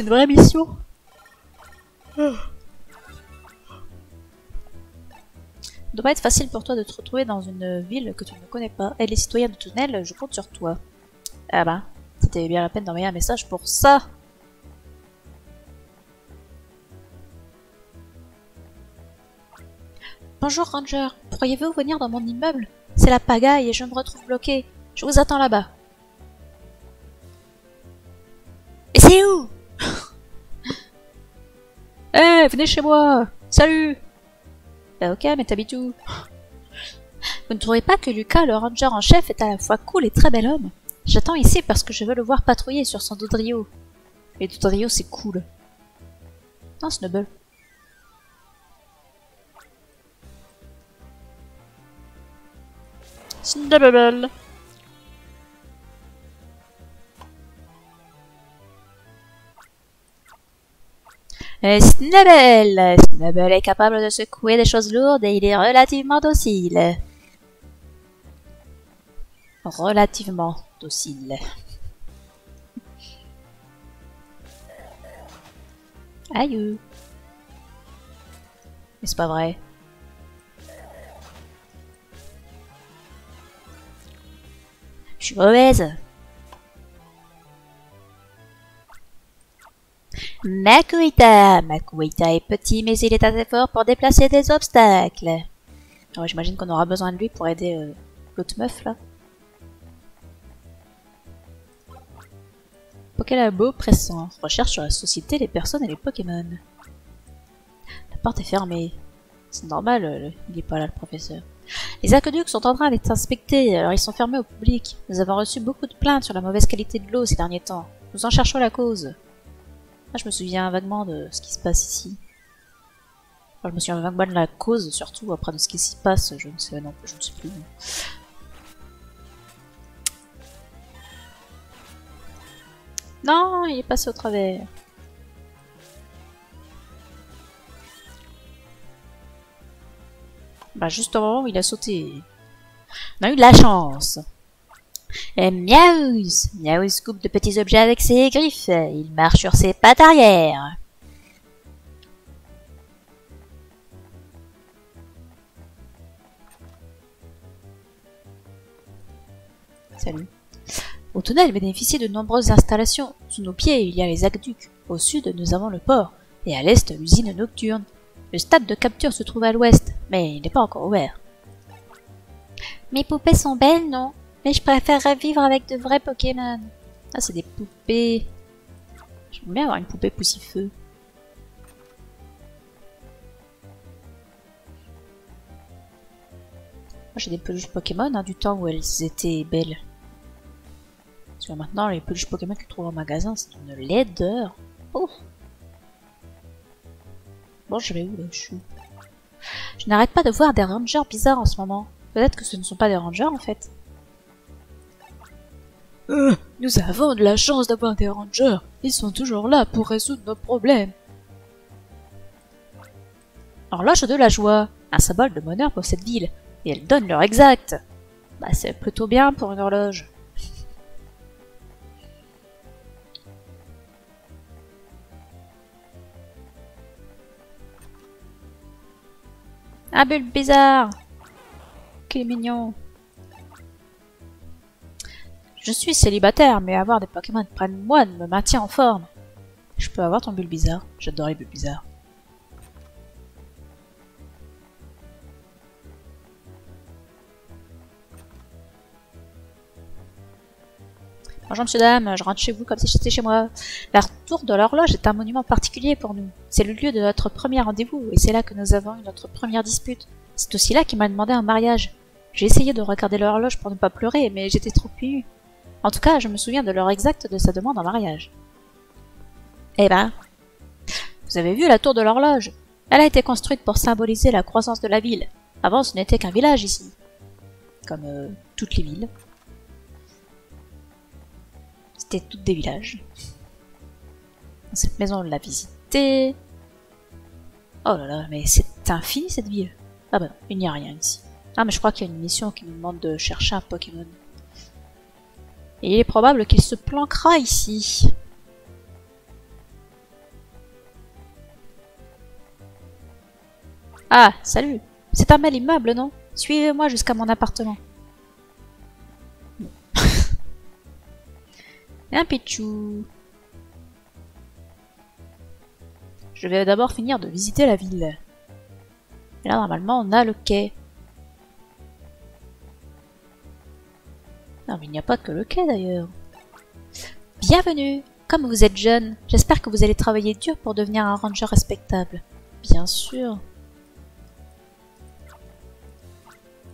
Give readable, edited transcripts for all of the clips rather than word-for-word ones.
une vraie mission. Ça doit pas être facile pour toi de te retrouver dans une ville que tu ne connais pas. Et les citoyens de Tunnel, je compte sur toi. Ah bah, c'était bien la peine d'envoyer un message pour ça. Bonjour Ranger, pourriez-vous venir dans mon immeuble? C'est la pagaille et je me retrouve bloqué. Je vous attends là-bas. Et c'est où? Eh, venez chez moi. Salut. Bah ok, mais t'habites où? Vous ne trouvez pas que Lucas, le ranger en chef, est à la fois cool et très bel homme? J'attends ici parce que je veux le voir patrouiller sur son Dodrio. Et Dodrio, c'est cool. Non, Snubble. Snubble. Snubble! Snubble est capable de secouer des choses lourdes et il est relativement docile. Relativement docile. Aïe. Mais c'est pas vrai. Je suis mauvaise. Makuita est petit mais il est assez fort pour déplacer des obstacles. Alors j'imagine qu'on aura besoin de lui pour aider l'autre meuf là. Pokélabo pressant. Recherche sur la société, les personnes et les Pokémon. La porte est fermée. C'est normal, il n'est pas là le professeur. Les aqueducs sont en train d'être inspectés, alors ils sont fermés au public. Nous avons reçu beaucoup de plaintes sur la mauvaise qualité de l'eau ces derniers temps. Nous en cherchons la cause. Ah, je me souviens vaguement de ce qui se passe ici. Enfin, je me souviens vaguement de la cause, surtout après de ce qui s'y passe, je ne sais, non, je ne sais plus. Non, il est passé au travers. Bah juste au moment où il a sauté. On a eu de la chance. Miaouz! Miaouz coupe de petits objets avec ses griffes. Il marche sur ses pattes arrière. Salut. Au tunnel bénéficie de nombreuses installations. Sous nos pieds, il y a les aqueducs. Au sud, nous avons le port. Et à l'est, l'usine nocturne. Le stade de capture se trouve à l'ouest, mais il n'est pas encore ouvert. Mes poupées sont belles, non? Mais je préférerais vivre avec de vrais Pokémon. Ah, c'est des poupées. J'aimerais bien avoir une poupée poussifeu. Moi, j'ai des peluches Pokémon hein, du temps où elles étaient belles. Parce que maintenant, les peluches Pokémon que tu trouves en magasin, c'est une laideur. Oh. Bon, je vais où là? Je n'arrête pas de voir des rangers bizarres en ce moment. Peut-être que ce ne sont pas des rangers en fait. Nous avons de la chance d'avoir des rangers. Ils sont toujours là pour résoudre nos problèmes. Horloge de la joie. Un symbole de bonheur pour cette ville. Et elle donne l'heure exacte. Bah c'est plutôt bien pour une horloge. Un bulle bizarre. Qu'il est mignon. Je suis célibataire, mais avoir des Pokémon près de moi me maintient en forme. Je peux avoir ton bulle bizarre? J'adore les bulles bizarres. Bonjour monsieur dame, je rentre chez vous comme si j'étais chez moi. La tour de l'horloge est un monument particulier pour nous. C'est le lieu de notre premier rendez-vous, et c'est là que nous avons eu notre première dispute. C'est aussi là qu'il m'a demandé un mariage. J'ai essayé de regarder l'horloge pour ne pas pleurer, mais j'étais trop émue. En tout cas, je me souviens de l'heure exacte de sa demande en mariage. Eh ben, vous avez vu la tour de l'horloge? Elle a été construite pour symboliser la croissance de la ville. Avant, ce n'était qu'un village ici. Comme toutes les villes. C'était toutes des villages. Cette maison, on l'a visitée. Oh là là, mais c'est infini cette ville. Ah bah non, il n'y a rien ici. Ah mais je crois qu'il y a une mission qui nous demande de chercher un Pokémon. Et il est probable qu'il se planquera ici. Ah, salut. C'est un bel immeuble, non? Suivez-moi jusqu'à mon appartement. Un Pichou. Je vais d'abord finir de visiter la ville. Et là, normalement, on a le quai. Non, mais il n'y a pas que le quai, d'ailleurs. Bienvenue. Comme vous êtes jeune, j'espère que vous allez travailler dur pour devenir un ranger respectable. Bien sûr.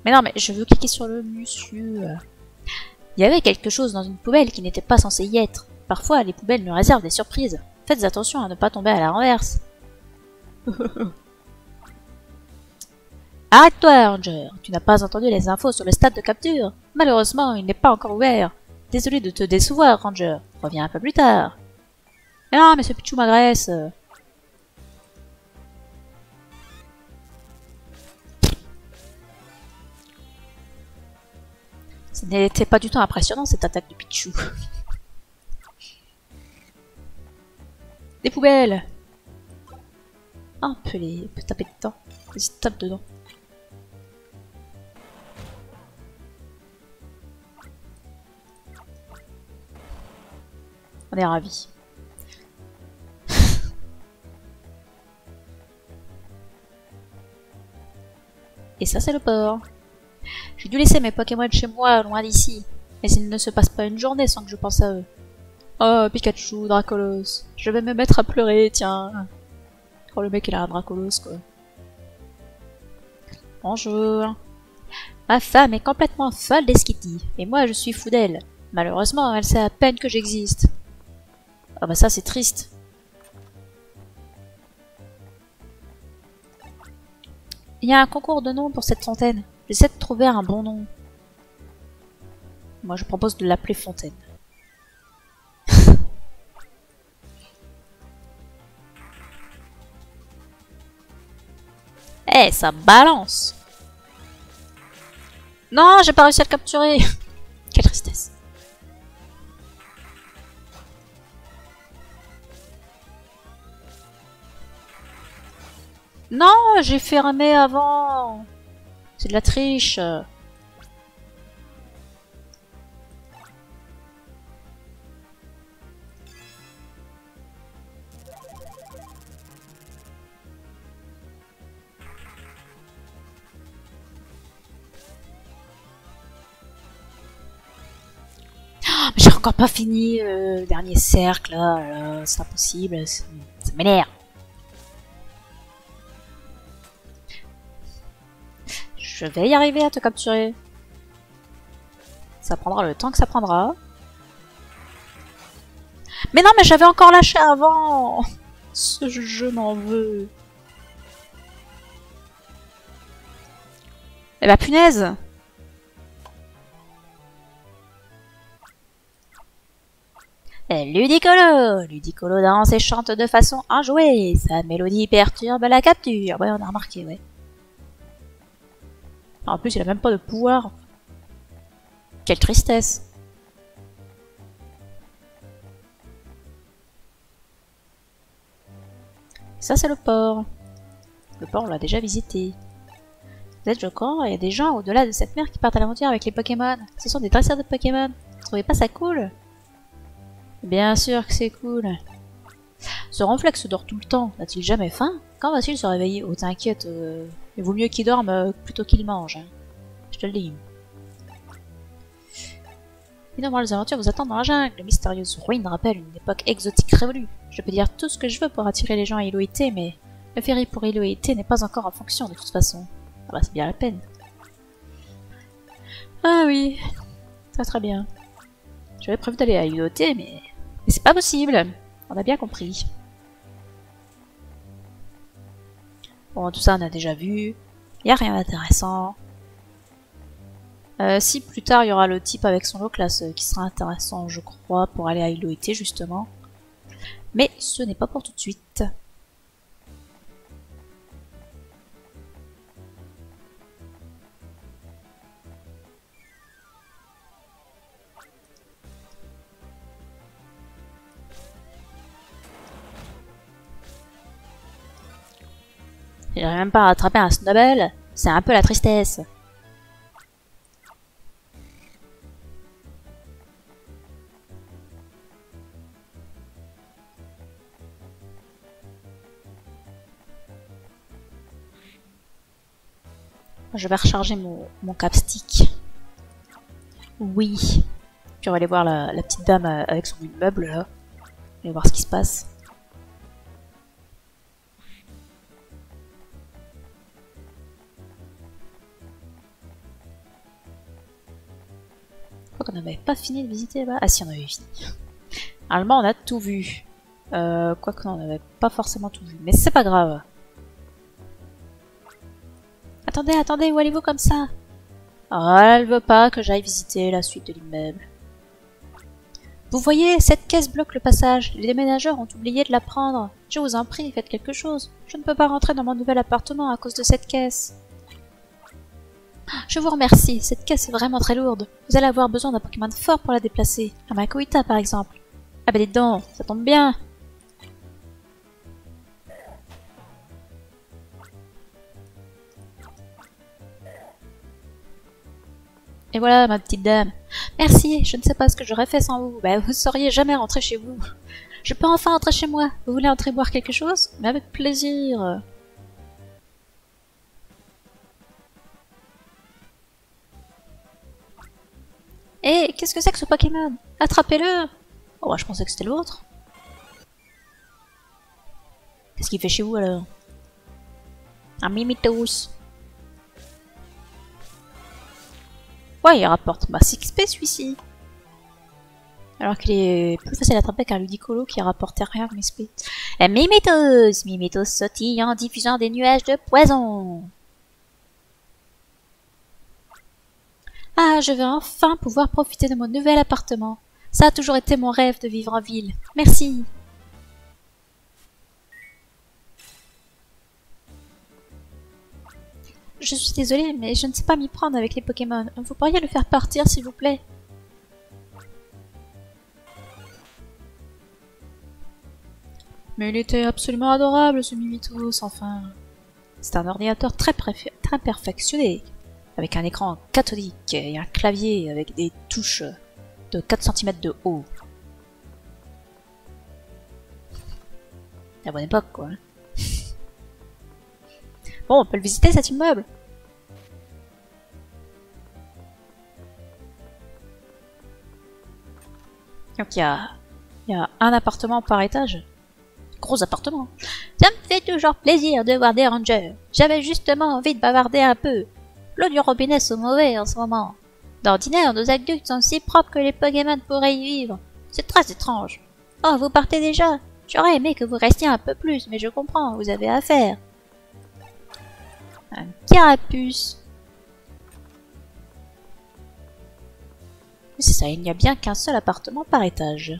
Mais non, mais je veux cliquer sur le monsieur. Il y avait quelque chose dans une poubelle qui n'était pas censé y être. Parfois, les poubelles nous réservent des surprises. Faites attention à ne pas tomber à la renverse. Arrête-toi, Ranger. Tu n'as pas entendu les infos sur le stade de capture. Malheureusement, il n'est pas encore ouvert. Désolé de te décevoir, Ranger. Reviens un peu plus tard. Mais non, mais ce Pichou m'agresse. Ce n'était pas du tout impressionnant, cette attaque de Pichou. Des poubelles. Ah, on peut taper dedans. Vas-y, tape dedans. On est ravis. Et ça, c'est le port. J'ai dû laisser mes Pokémon chez moi, loin d'ici. Mais il ne se passe pas une journée sans que je pense à eux. Oh, Pikachu, Dracolos. Je vais me mettre à pleurer, tiens. Oh, le mec, il a un Dracolos, quoi. Bonjour. Ma femme est complètement folle d'Eskitty. Et moi, je suis fou d'elle. Malheureusement, elle sait à peine que j'existe. Ah bah ça, c'est triste. Il y a un concours de noms pour cette fontaine. J'essaie de trouver un bon nom. Moi, je propose de l'appeler Fontaine. Eh, ça balance! Non, j'ai pas réussi à le capturer! Quelle tristesse. Non, j'ai fermé avant! C'est de la triche! J'ai encore pas fini le dernier cercle, là, c'est impossible, ça m'énerve. Je vais y arriver à te capturer. Ça prendra le temps que ça prendra. Mais non, mais j'avais encore lâché avant. Ce jeu m'en veut. Eh bah punaise. Ludicolo! Ludicolo danse et chante de façon enjouée. Sa mélodie perturbe la capture. Ouais, on a remarqué, ouais. En plus, il a même pas de pouvoir. Quelle tristesse. Ça, c'est le port. Le port, on l'a déjà visité. Vous êtes, je crois, il y a des gens au-delà de cette mer qui partent à l'aventure avec les Pokémon. Ce sont des dresseurs de Pokémon. Vous trouvez pas ça cool? Bien sûr que c'est cool. Ce Ronflex dort tout le temps. N'a-t-il jamais faim? Quand va-t-il se réveiller? Oh, t'inquiète. Il vaut mieux qu'il dorme plutôt qu'il mange. Hein. Je te le dis. Innombrables aventures vous attendent dans la jungle. Les mystérieuses ruines rappellent une époque exotique révolue. Je peux dire tout ce que je veux pour attirer les gens à Iloïté, mais le ferry pour Iloïté n'est pas encore en fonction de toute façon. Ah bah c'est bien la peine. Ah oui, très très bien. J'avais prévu d'aller à Iloïté, mais c'est pas possible. On a bien compris. Bon, tout ça on a déjà vu. Y a rien d'intéressant. Si plus tard il y aura le type avec son lot classe qui sera intéressant, je crois, pour aller à Iloïté justement. Mais ce n'est pas pour tout de suite. J'arrive même pas à attraper un Snubble. C'est un peu la tristesse. Je vais recharger mon capstick. Oui. Puis on va aller voir la petite dame avec son immeuble là. Et voir ce qui se passe. Je crois qu'on n'avait pas fini de visiter là-bas. Ah si, on avait fini. Normalement, on a tout vu. Quoique non, on n'avait pas forcément tout vu. Mais c'est pas grave. Attendez, attendez, où allez-vous comme ça? Oh, elle veut pas que j'aille visiter la suite de l'immeuble. Vous voyez, cette caisse bloque le passage. Les déménageurs ont oublié de la prendre. Je vous en prie, faites quelque chose. Je ne peux pas rentrer dans mon nouvel appartement à cause de cette caisse. Je vous remercie, cette caisse est vraiment très lourde. Vous allez avoir besoin d'un Pokémon fort pour la déplacer. Un Makuhita par exemple. Ah bah dites donc, ça tombe bien. Et voilà, ma petite dame. Merci, je ne sais pas ce que j'aurais fait sans vous. Bah, vous seriez jamais rentré chez vous. Je peux enfin rentrer chez moi. Vous voulez entrer boire quelque chose? Mais avec plaisir. Hé, qu'est-ce que c'est que ce Pokémon? Attrapez-le! Oh, bah, je pensais que c'était l'autre. Qu'est-ce qu'il fait chez vous alors? Un Mimitos. Ouais, il rapporte 6 XP celui-ci. Alors qu'il est plus facile à attraper qu'un Ludicolo qui rapportait rien en XP. Mimitos! Mimitos sautille en diffusant des nuages de poison. Ah, je vais enfin pouvoir profiter de mon nouvel appartement. Ça a toujours été mon rêve de vivre en ville. Merci. Je suis désolée, mais je ne sais pas m'y prendre avec les Pokémon. Vous pourriez le faire partir, s'il vous plaît? Mais il était absolument adorable, ce Mimitos, enfin. C'est un ordinateur très perfectionné, avec un écran cathodique et un clavier avec des touches de 4 cm de haut. La bonne époque, quoi. Bon, on peut le visiter, cet immeuble. Donc il y a un appartement par étage. Gros appartement. Ça me fait toujours plaisir de voir des rangers. J'avais justement envie de bavarder un peu. L'eau du robinet sont mauvais en ce moment. D'ordinaire, nos aqueducs sont si propres que les Pokémon pourraient y vivre. C'est très étrange. Oh, vous partez déjà? J'aurais aimé que vous restiez un peu plus, mais je comprends, vous avez affaire. Un carapuce. C'est ça, il n'y a bien qu'un seul appartement par étage.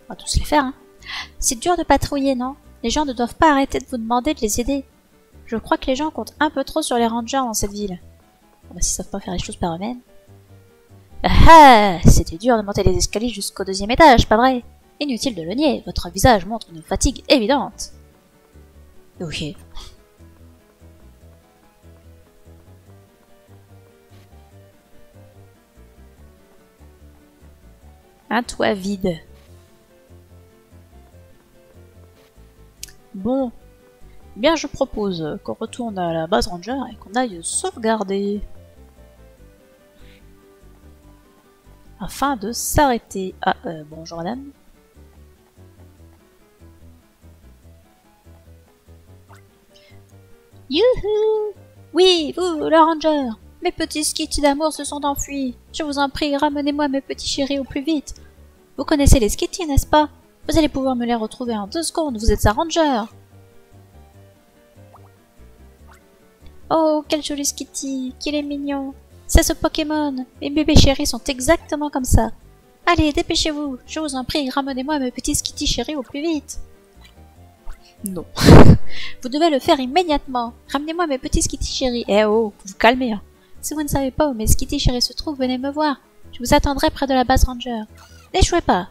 On va tous les faire, hein. C'est dur de patrouiller, non? Les gens ne doivent pas arrêter de vous demander de les aider. Je crois que les gens comptent un peu trop sur les rangers dans cette ville. Bon, bah, s'ils savent pas faire les choses par eux-mêmes. Ah, c'était dur de monter les escaliers jusqu'au 2e étage, pas vrai? Inutile de le nier, votre visage montre une fatigue évidente. Ok. Un toit vide. Bon. Bien, je propose qu'on retourne à la base ranger et qu'on aille sauvegarder. Afin de s'arrêter. Ah, bonjour madame. Youhou! Oui, vous, le ranger! Mes petits skitties d'amour se sont enfuis. Je vous en prie, ramenez-moi mes petits chéris au plus vite. Vous connaissez les skitties, n'est-ce pas? Vous allez pouvoir me les retrouver en 2 secondes, vous êtes un ranger! Oh, quel joli skitty, qu'il est mignon! C'est ce Pokémon! Mes bébés chéris sont exactement comme ça. Allez, dépêchez-vous, je vous en prie, ramenez-moi mes petits skitty chéris au plus vite. Non. Vous devez le faire immédiatement. Ramenez-moi mes petits skitty chéris. Eh oh, vous vous calmez. Hein. Si vous ne savez pas où mes skitty chéris se trouvent, venez me voir. Je vous attendrai près de la base ranger. N'échouez pas.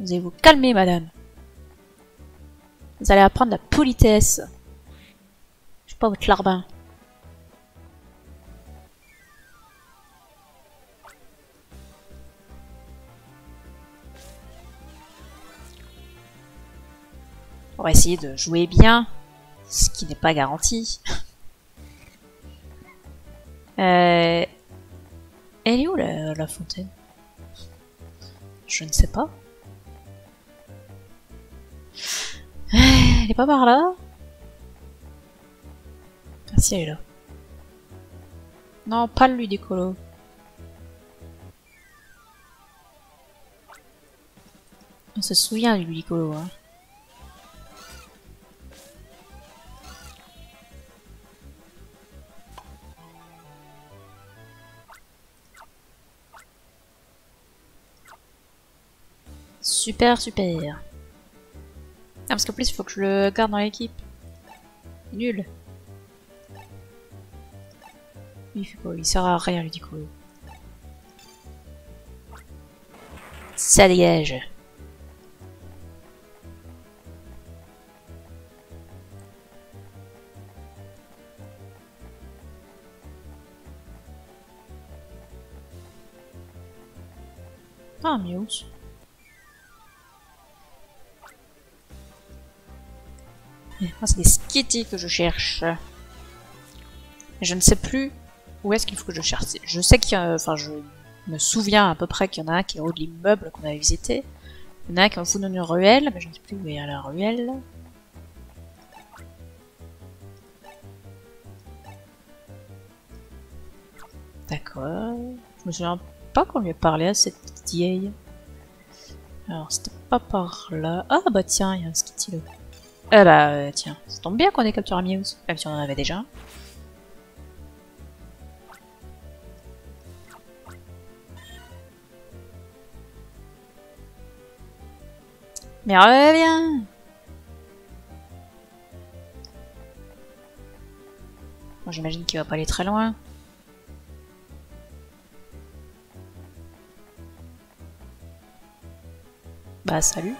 Vous allez vous calmer, madame. Vous allez apprendre la politesse. Je suis pas votre larbin. On va essayer de jouer bien, ce qui n'est pas garanti. Elle est où la fontaine? Je ne sais pas. Elle est pas par là? Ah si, elle est là. Non, pas le Ludicolo. On se souvient du Ludicolo, hein. Super, super. Ah, parce qu'en plus, il faut que je le garde dans l'équipe. Nul. Il fait quoi? Il sert à rien, Ludicolo. Ça dégage. Ah, Muse. Moi, c'est des Skitty que je cherche. Je ne sais plus où est-ce qu'il faut que je cherche. Je sais qu'il y a... Enfin, je me souviens à peu près qu'il y en a un qui est au haut de l'immeuble qu'on avait visité. Il y en a un qui est au fond d'une ruelle, mais je ne sais plus où est la ruelle. D'accord. Je me souviens pas qu'on lui ait parlé à cette petite vieille. Alors, c'était pas par là. Ah bah tiens, il y a un Skitty là. Ah bah tiens, ça tombe bien qu'on ait capturé Muse, même si on en avait déjà un. Mais reviens! Bon, j'imagine qu'il va pas aller très loin. Bah salut.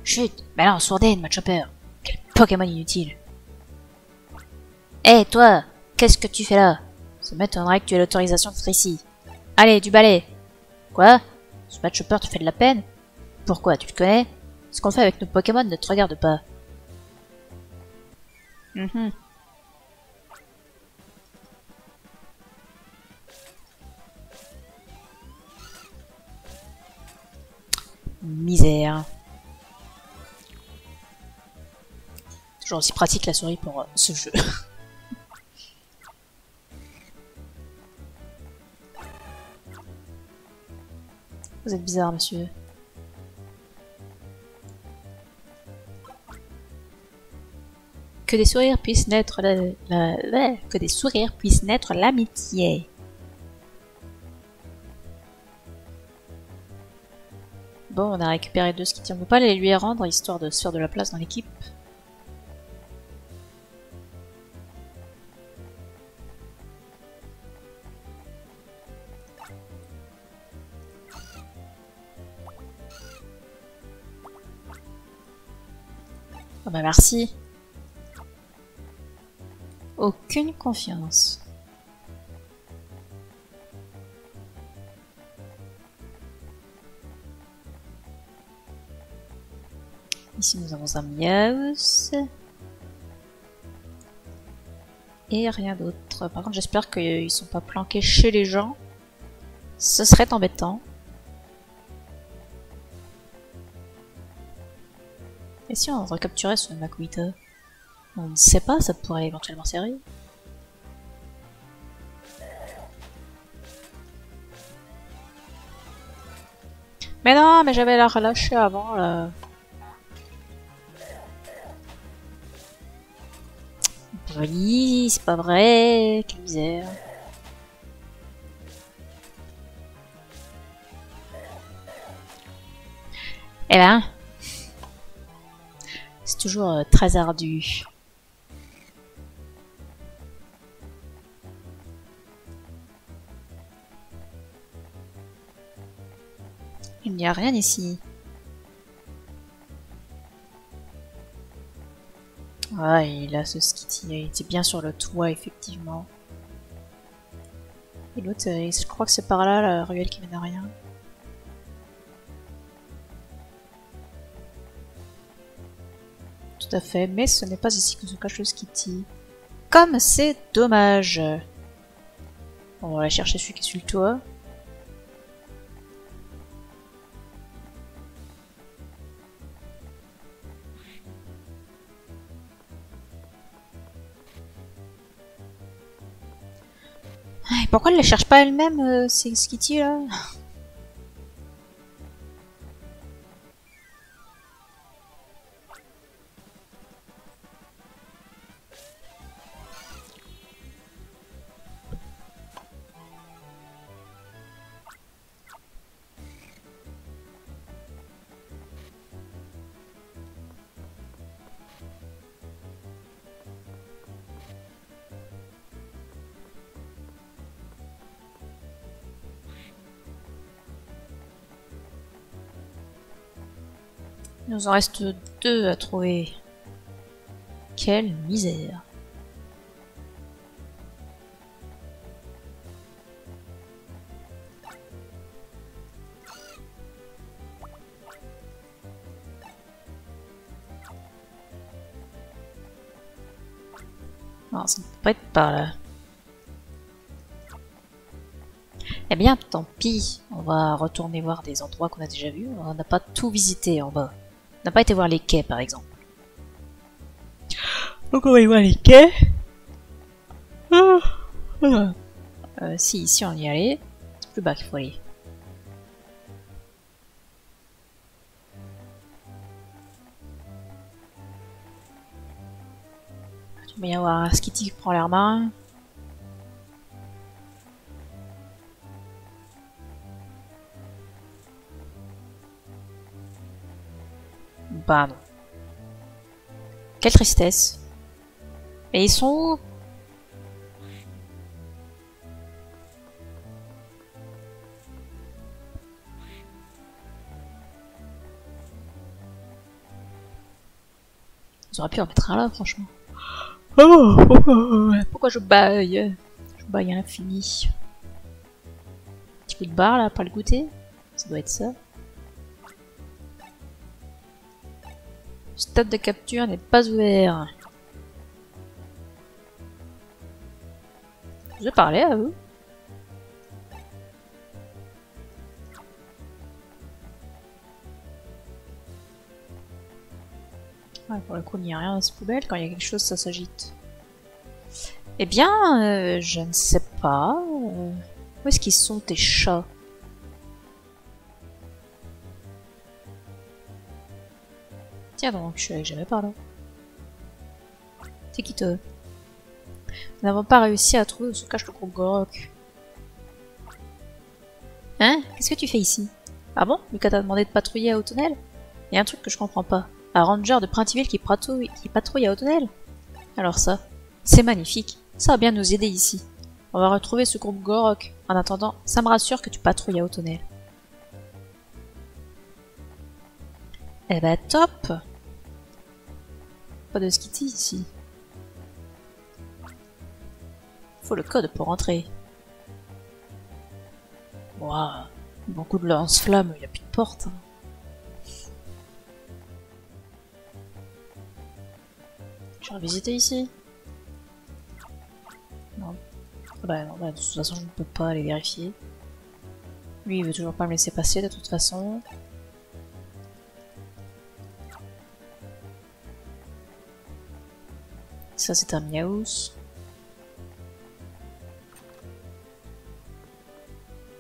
Chut! Bah non, sourdine, ma chopper! Quel Pokémon inutile! Hé, toi! Qu'est-ce que tu fais là? Ça m'étonnerait que tu aies l'autorisation d'être ici. Allez, du balai! Quoi? Ce Mad Chopper te fait de la peine? Pourquoi? Tu le connais? Ce qu'on fait avec nos Pokémon ne te regarde pas. Misère. Toujours aussi pratique la souris pour ce jeu. Vous êtes bizarre, monsieur. Que des sourires puissent naître que des sourires puissent naître l'amitié. Bon, on a récupéré deux Skitty. On peut pas les lui rendre histoire de se faire de la place dans l'équipe. Oh bah merci. Aucune confiance. Ici nous avons un Miaus. Et rien d'autre. Par contre j'espère qu'ils sont pas planqués chez les gens. Ce serait embêtant. Et si on recapturait ce Makuhita? On ne sait pas, ça pourrait éventuellement servir. Mais non, mais j'avais la relâché avant là. Joli, c'est pas vrai, quelle misère. Eh ben, c'est toujours très ardu. Il n'y a rien ici. Ah, il a ce Skitty, il était bien sur le toit, effectivement. Et l'autre, je crois que c'est par là, la ruelle qui mène à rien. Tout à fait, mais ce n'est pas ici que se cache le Skitty. Comme c'est dommage. On va aller chercher celui qui est sur le toit. Et pourquoi elle ne les cherche pas elle-même, ces Skitty là? Il nous en reste 2 à trouver. Quelle misère. Non, ça ne peut pas être par là. Eh bien, tant pis. On va retourner voir des endroits qu'on a déjà vus. On n'a pas tout visité en bas. On n'a pas été voir les quais, par exemple. Donc on va aller voir les quais. Si, ici on y allait. C'est plus bas qu'il faut aller. Il va y avoir un Skitty qui prend l'air marin. Bah non. Quelle tristesse. Et ils sont où? Ils auraient pu en mettre un là, franchement. Pourquoi je baille? Je baille à l'infini. Un petit coup de barre là, pas le goûter. Ça doit être ça. Le stade de capture n'est pas ouvert. Je vais parler à vous. Ouais, pour le coup, il n'y a rien dans cette poubelle. Quand il y a quelque chose, ça s'agite. Eh bien, je ne sais pas. Où est-ce qu'ils sont, tes chats? Tiens donc, je suis allée jamais par là. C'est qui toi? Nous n'avons pas réussi à trouver où se cache le groupe Gorok. Hein? Qu'est-ce que tu fais ici? Ah bon? Lucas t'a demandé de patrouiller à Autonel? Il y a un truc que je comprends pas. Un ranger de Printiville qui patrouille à Autonel? Alors ça, c'est magnifique. Ça va bien nous aider ici. On va retrouver ce groupe Gorok. En attendant, ça me rassure que tu patrouilles à Autonel. Eh ben top! Pas de Skitty ici. Faut le code pour entrer. Waouh, beaucoup de lance-flammes, il n'y a plus de porte. Hein. Je vais revisiter ici. Non. Bah non, bah, de toute façon je ne peux pas aller vérifier. Lui il veut toujours pas me laisser passer de toute façon. Ça c'est un miaous.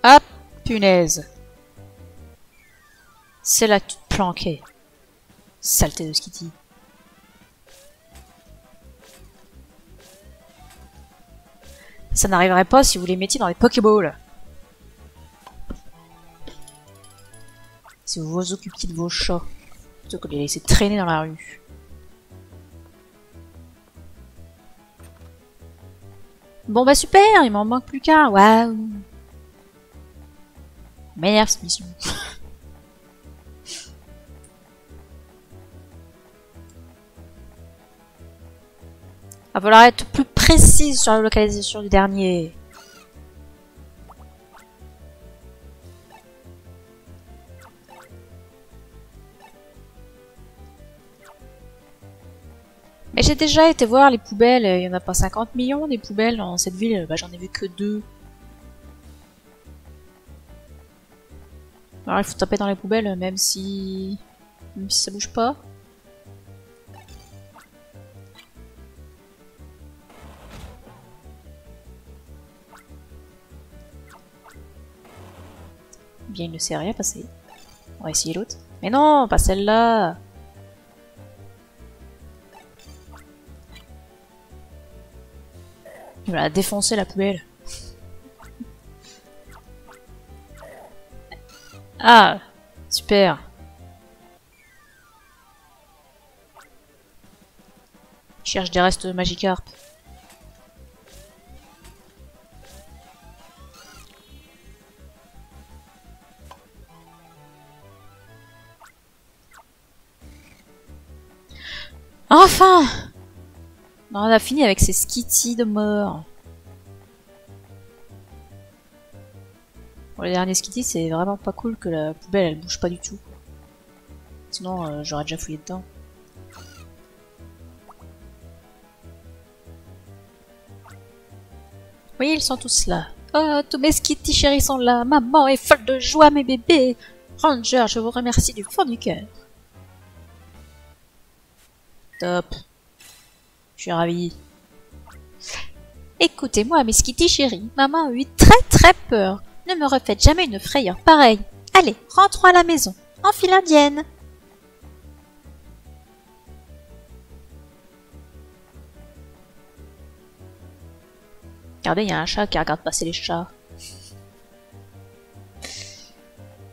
Ah punaise! C'est là que tu te planquais. Saleté de Skitty. Ça n'arriverait pas si vous les mettiez dans les Pokéballs. Si vous vous occupiez de vos chats, plutôt que de les laisser traîner dans la rue. Bon bah super, il m'en manque plus qu'un, waouh. Merde cette mission. Va falloir être plus précise sur la localisation du dernier. Mais j'ai déjà été voir les poubelles, il y en a pas 50 millions des poubelles dans cette ville, bah, j'en ai vu que 2. Alors il faut taper dans les poubelles même si ça bouge pas. Bien, il ne s'est rien passé. On va essayer l'autre. Mais non, pas celle-là. Il va la défoncer la poubelle. Ah, super. Je cherche des restes de Magikarp. Enfin! On a fini avec ces Skitty de mort. Pour les derniers Skitty, c'est vraiment pas cool que la poubelle elle bouge pas du tout. Sinon, j'aurais déjà fouillé dedans. Oui, ils sont tous là. Oh, tous mes Skitty chéris sont là. Maman est folle de joie, mes bébés. Ranger, je vous remercie du fond du cœur. Top. Je suis ravie. Écoutez-moi, mes Skitty chéris. Maman a eu très peur. Ne me refaites jamais une frayeur pareille. Allez, rentrons à la maison. En file indienne. Regardez, il y a un chat qui regarde passer les chats.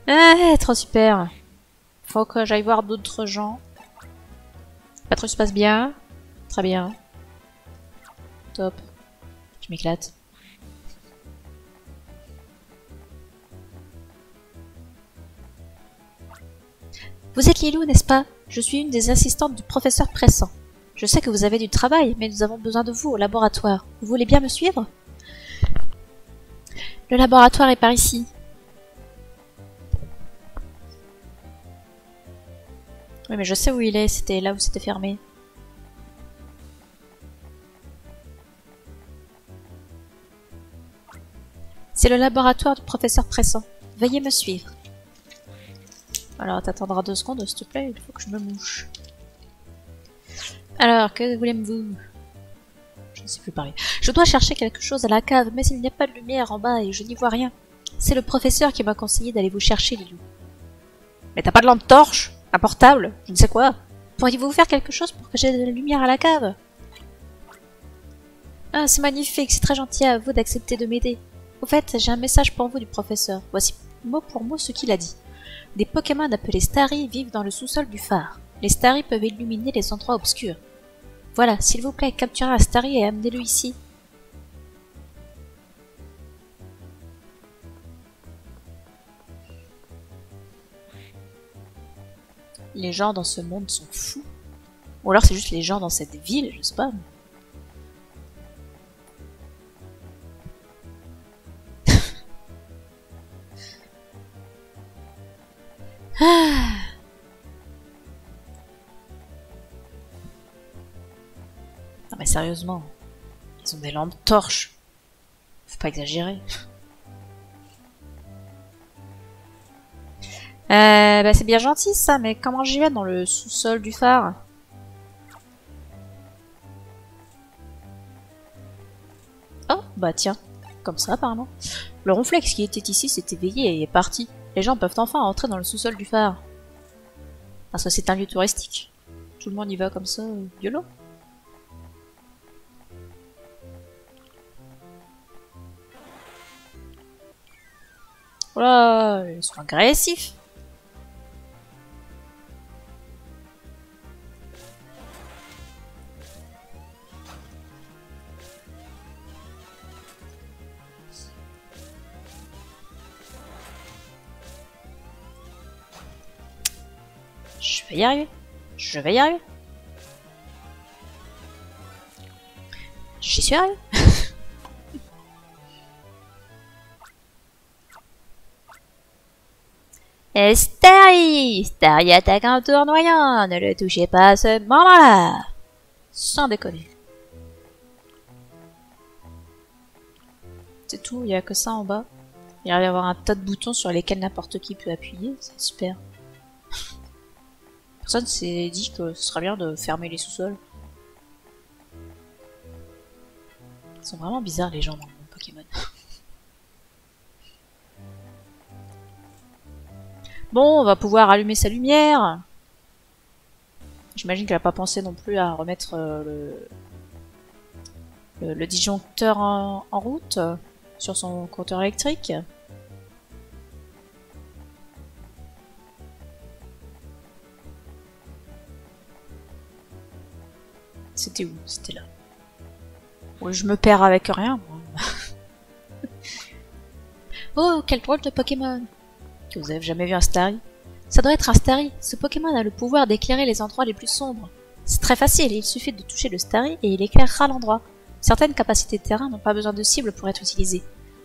Ah, trop super. Faut que j'aille voir d'autres gens. La patrouille se passe bien. Très bien. Top. Je m'éclate. Vous êtes Lilou, n'est-ce pas? Je suis une des assistantes du professeur Pressant. Je sais que vous avez du travail, mais nous avons besoin de vous au laboratoire. Vous voulez bien me suivre? Le laboratoire est par ici. Oui, mais je sais où il est. C'était là où c'était fermé. C'est le laboratoire du professeur Pressant. Veuillez me suivre. Alors, t'attendras 2 secondes, s'il te plaît. Il faut que je me mouche. Alors, que voulez-vous? Je ne sais plus parler. Je dois chercher quelque chose à la cave, mais il n'y a pas de lumière en bas et je n'y vois rien. C'est le professeur qui m'a conseillé d'aller vous chercher, Lilou. Mais t'as pas de lampe torche? Un portable? Je ne sais quoi. Pourriez-vous faire quelque chose pour que j'ai de la lumière à la cave? Ah, c'est magnifique, c'est très gentil à vous d'accepter de m'aider. Au fait, j'ai un message pour vous du professeur. Voici mot pour mot ce qu'il a dit. Des Pokémon appelés Starry vivent dans le sous-sol du phare. Les Starry peuvent illuminer les endroits obscurs. Voilà, s'il vous plaît, capturez un Starry et amenez-le ici. Les gens dans ce monde sont fous. Ou alors c'est juste les gens dans cette ville, je sais pas. Ah. Non mais sérieusement, ils ont des lampes torches. Faut pas exagérer. Bah c'est bien gentil ça, mais comment j'y vais dans le sous-sol du phare? Oh, bah tiens, comme ça apparemment. Le ronflex qui était ici s'est éveillé et est parti. Les gens peuvent enfin entrer dans le sous-sol du phare. Parce que c'est un lieu touristique. Tout le monde y va comme ça, YOLO. Voilà, ils sont agressifs. Je vais y arriver. Je vais y arriver. sérieux? Et Starry! Starry attaque un tournoyant! Ne le touchez pas à ce moment-là! Sans déconner. C'est tout, il n'y a que ça en bas. Il va y avoir un tas de boutons sur lesquels n'importe qui peut appuyer, c'est super. Personne s'est dit que ce serait bien de fermer les sous-sols. Ils sont vraiment bizarres les gens dans le monde Pokémon. Bon, on va pouvoir allumer sa lumière. J'imagine qu'elle n'a pas pensé non plus à remettre le disjoncteur en route sur son compteur électrique. C'était où? C'était là. Oui, je me perds avec rien. Oh, quel drôle de Pokémon! Que vous avez jamais vu un Starry? Ça doit être un Starry. Ce Pokémon a le pouvoir d'éclairer les endroits les plus sombres. C'est très facile, il suffit de toucher le Starry et il éclairera l'endroit. Certaines capacités de terrain n'ont pas besoin de cible pour être utilisées.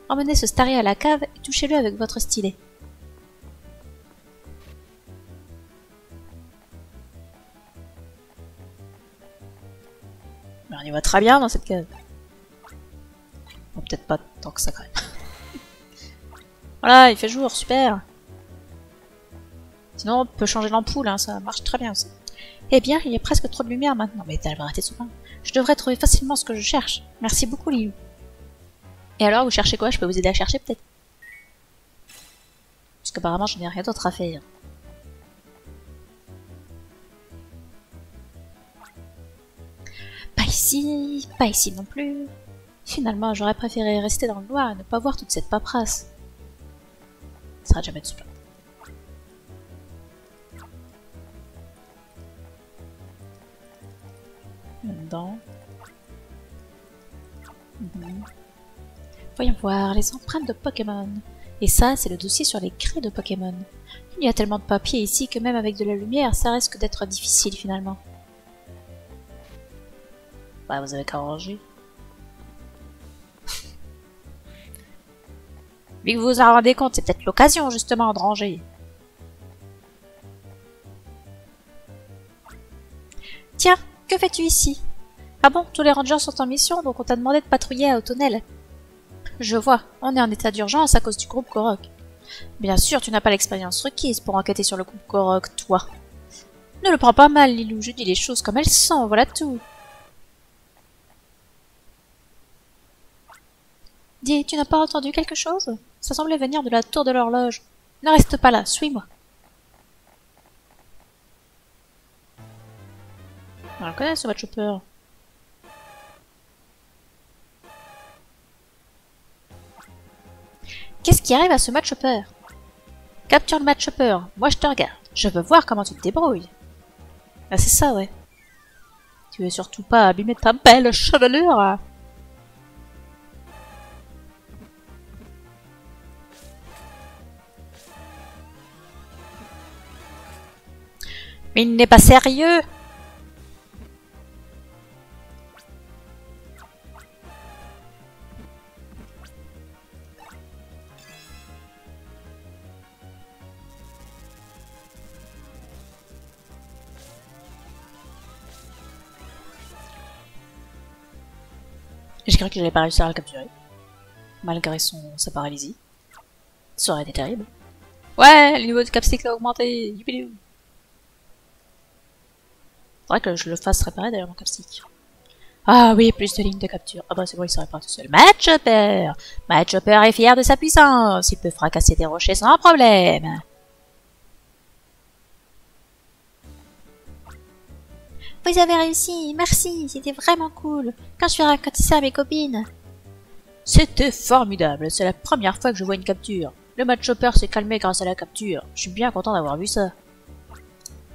Emmenez ce Starry à la cave et touchez-le avec votre stylet. On y va très bien dans cette cave. Bon, peut-être pas tant que ça quand même. Voilà, il fait jour, super. Sinon, on peut changer l'ampoule, hein, ça marche très bien aussi. Eh bien, il y a presque trop de lumière maintenant, mais t'as arrêté souvent. Je devrais trouver facilement ce que je cherche. Merci beaucoup, Liu. Et alors, vous cherchez quoi? Je peux vous aider à chercher, peut-être? Parce qu'apparemment, je n'ai rien d'autre à faire. Pas ici non plus. Finalement, j'aurais préféré rester dans le noir et ne pas voir toute cette paperasse. Ça sera jamais de se plaindre. Là-dedans. Voyons voir, les empreintes de Pokémon. Et ça, c'est le dossier sur les cris de Pokémon. Il y a tellement de papier ici que même avec de la lumière, ça risque d'être difficile finalement. Bah, vous avez qu'à ranger. Vu que vous vous en rendez compte, c'est peut-être l'occasion justement de ranger. Tiens, que fais-tu ici? Ah bon, tous les rangers sont en mission, donc on t'a demandé de patrouiller à Autonel. Je vois, on est en état d'urgence à cause du groupe Korok. Bien sûr, tu n'as pas l'expérience requise pour enquêter sur le groupe Korok, toi. Ne le prends pas mal, Lilou, je dis les choses comme elles sont, voilà tout. Dis, tu n'as pas entendu quelque chose? Ça semblait venir de la tour de l'horloge. Ne reste pas là, suis-moi. On le connaît ce Matchhopper. Qu'est-ce qui arrive à ce Matchhopper? Capture le Matchhopper, moi je te regarde. Je veux voir comment tu te débrouilles. Ah c'est ça, ouais. Tu veux surtout pas abîmer ta belle chevelure. Mais il n'est pas sérieux. J'ai cru qu'il n'allait pas réussir à le capturer. Malgré sa paralysie. Ça aurait été terrible. Ouais, le niveau de capstick a augmenté. Youpi. Faudrait que je le fasse réparer d'ailleurs mon capstick. Ah oui, plus de lignes de capture. Ah bah c'est bon, il se répare tout seul. Matchhopper! Matchhopper est fier de sa puissance. Il peut fracasser des rochers sans problème. Vous avez réussi, merci, c'était vraiment cool. Quand je suis raconté ça à mes copines. C'était formidable, c'est la première fois que je vois une capture. Le Matchhopper s'est calmé grâce à la capture. Je suis bien content d'avoir vu ça.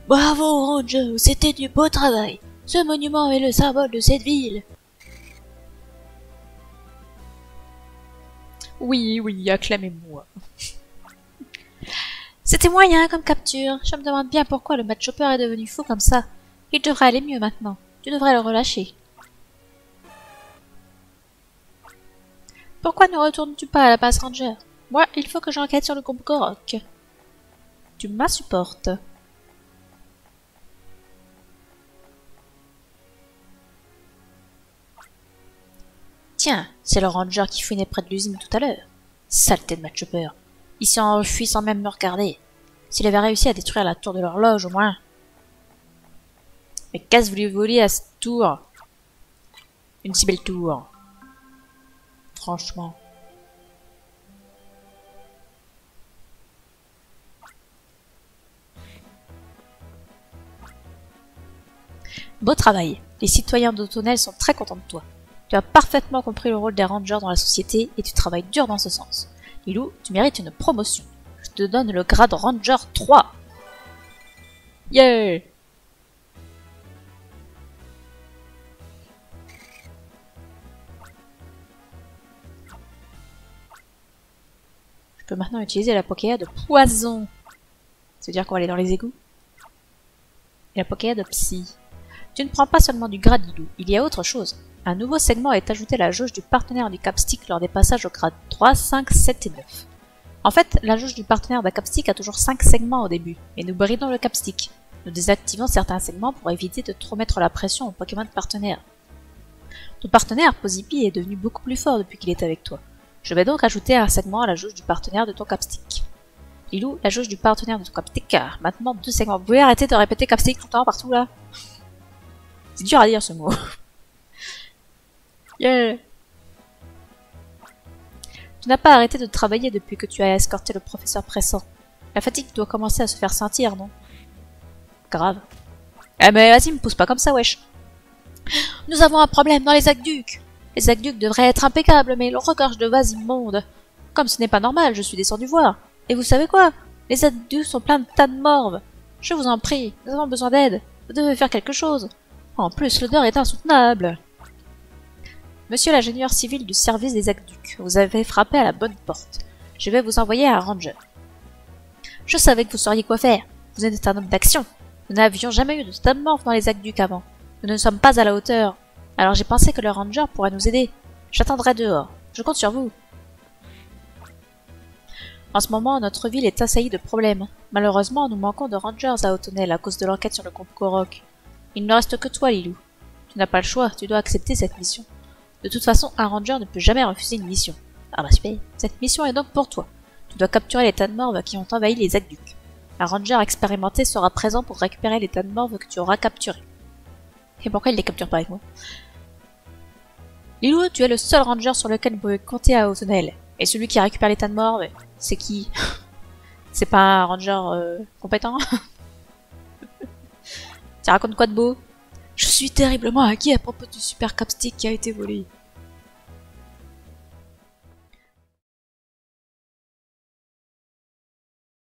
Bravo, Ranger, c'était du beau travail. Ce monument est le symbole de cette ville. Oui, oui, acclamez-moi. C'était moyen comme capture. Je me demande bien pourquoi le Matchhopper est devenu fou comme ça. Il devrait aller mieux maintenant. Tu devrais le relâcher. Pourquoi ne retournes-tu pas à la base Ranger? Moi, il faut que j'enquête sur le groupe Korok. Tu m'insupportes. Tiens, c'est le ranger qui fouinait près de l'usine tout à l'heure. Saleté de match-chopper. Il s'est enfui sans même me regarder. S'il avait réussi à détruire la tour de l'horloge, au moins. Mais qu'est-ce que vous voulez à cette tour? Une si belle tour. Franchement. Beau travail. Les citoyens d'Autonel sont très contents de toi. Tu as parfaitement compris le rôle des rangers dans la société et tu travailles dur dans ce sens. Lilou, tu mérites une promotion. Je te donne le grade Ranger 3. Yeah! Je peux maintenant utiliser la Pokéa de poison. C'est-à-dire qu'on va aller dans les égouts. Et la Pokéa de psy. Tu ne prends pas seulement du grade Lilou, il y a autre chose. Un nouveau segment est ajouté à la jauge du partenaire du Capstick lors des passages au grade 3, 5, 7 et 9. En fait, la jauge du partenaire d'un Capstick a toujours 5 segments au début, et nous bridons le Capstick. Nous désactivons certains segments pour éviter de trop mettre la pression aux Pokémon partenaires. Ton partenaire, Pozipi, est devenu beaucoup plus fort depuis qu'il est avec toi. Je vais donc ajouter un segment à la jauge du partenaire de ton Capstick. Lilou, la jauge du partenaire de ton Capstick a maintenant 2 segments. Vous pouvez arrêter de répéter Capstick tout le temps, partout là? C'est dur à dire ce mot. Yeah. Tu n'as pas arrêté de travailler depuis que tu as escorté le professeur Pressant. La fatigue doit commencer à se faire sentir, non? Grave. Eh mais vas-y, me pousse pas comme ça, wesh. Nous avons un problème dans les aqueducs. Les aqueducs devraient être impeccables, mais ils regorgent de vases immondes. Comme ce n'est pas normal, je suis descendu voir. Et vous savez quoi? Les aqueducs sont pleins de tas de morves. Je vous en prie, nous avons besoin d'aide. Vous devez faire quelque chose. En plus, l'odeur est insoutenable. Monsieur l'ingénieur civil du service des aqueducs, vous avez frappé à la bonne porte. Je vais vous envoyer un ranger. Je savais que vous sauriez quoi faire. Vous êtes un homme d'action. Nous n'avions jamais eu de tas de morts dans les aqueducs avant. Nous ne sommes pas à la hauteur. Alors j'ai pensé que le ranger pourrait nous aider. J'attendrai dehors. Je compte sur vous. En ce moment, notre ville est assaillie de problèmes. Malheureusement, nous manquons de rangers à Autonel à cause de l'enquête sur le groupe Korok. Il ne reste que toi, Lilou. Tu n'as pas le choix, tu dois accepter cette mission. De toute façon, un ranger ne peut jamais refuser une mission. Ah bah super, cette mission est donc pour toi. Tu dois capturer les tas de morves qui ont envahi les aqueducs. Un ranger expérimenté sera présent pour récupérer les tas de morves que tu auras capturés. Et pourquoi il les capture pas avec moi? Lilou, tu es le seul ranger sur lequel vous pouvez compter à Autonel. Et celui qui récupère les tas de morves, c'est qui? C'est pas un ranger compétent? Tu racontes quoi de beau? Je suis terriblement inquiet à propos du super capstick qui a été volé.